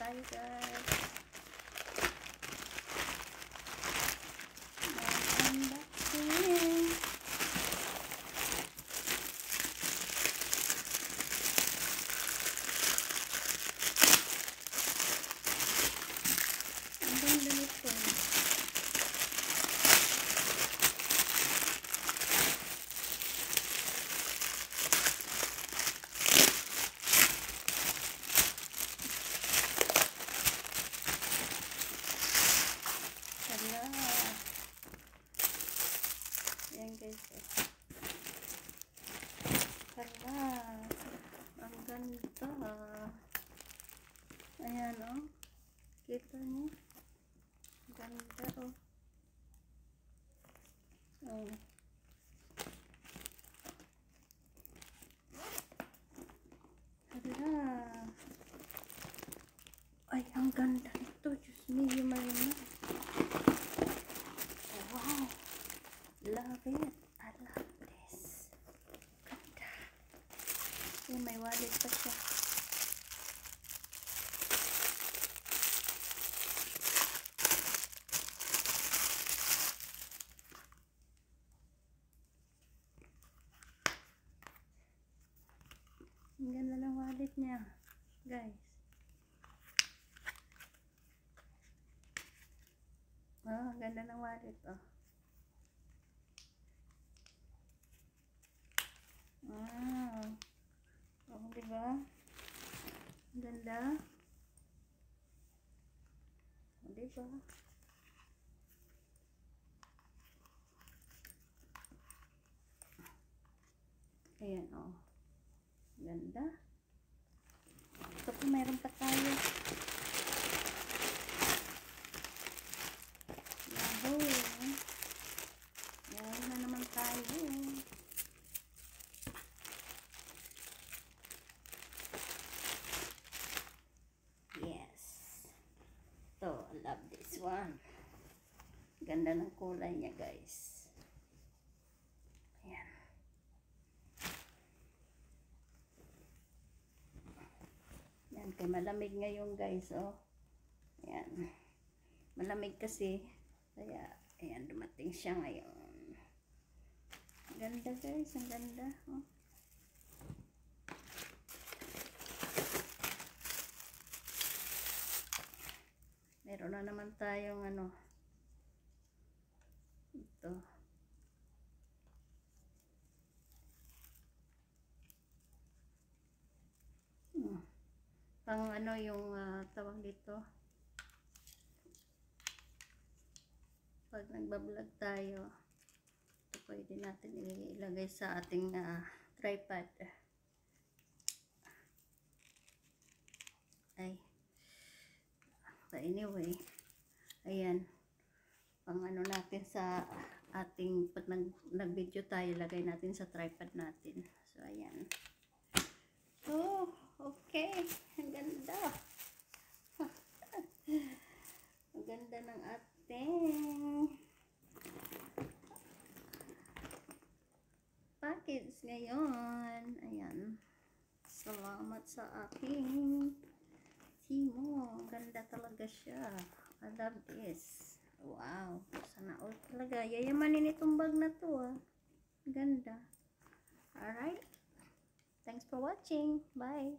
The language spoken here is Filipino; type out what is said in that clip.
tayo guys. Unboxing. Ang ganda nito. Ayan guys. Hala. Ang ganda. Ayan o. Kita niyo. Ganda o. Oh. Hala. Ay, ang ganda nito. Diyos me, Marina. Wow. Love it. I love this. Ganda. Yan, may wallet pa siya. Ang ganda ng wallet niya, guys. Oh, ang ganda ng wallet, oh. Wow. Oh, diba? Ang ganda. Oh, diba? Ayan, oh. Ganda. Ito po, mayroon pa tayo. Yahoo! Mayroon na naman tayo. Yes. Ito, I love this one. Ganda ng kulay niya, guys. Ayan. Ayan, kaya malamig ngayon, guys, oh. Ayan. Malamig kasi. Kaya, ayan, dumating siya ngayon. Ang ganda, guys. Ang ganda, oh. Meron na naman tayong ano. Ito. Pang ano yung tawag dito. Pag nagbablog tayo, ito pwede natin ilagay sa ating tripod. Ay. But anyway, ayan. Pang ano natin sa ating, pag nag-video tayo, lagay natin sa tripod natin. So, ayan. Oh, okay. Ang ganda. Ang ganda ng ating package ngayon. Ayan. Salamat sa aking Timo. Ang ganda talaga siya. I love this. Wow. Sana all talaga. Yayamanin itong bag na to, ah. Ganda. Alright. Thanks for watching. Bye.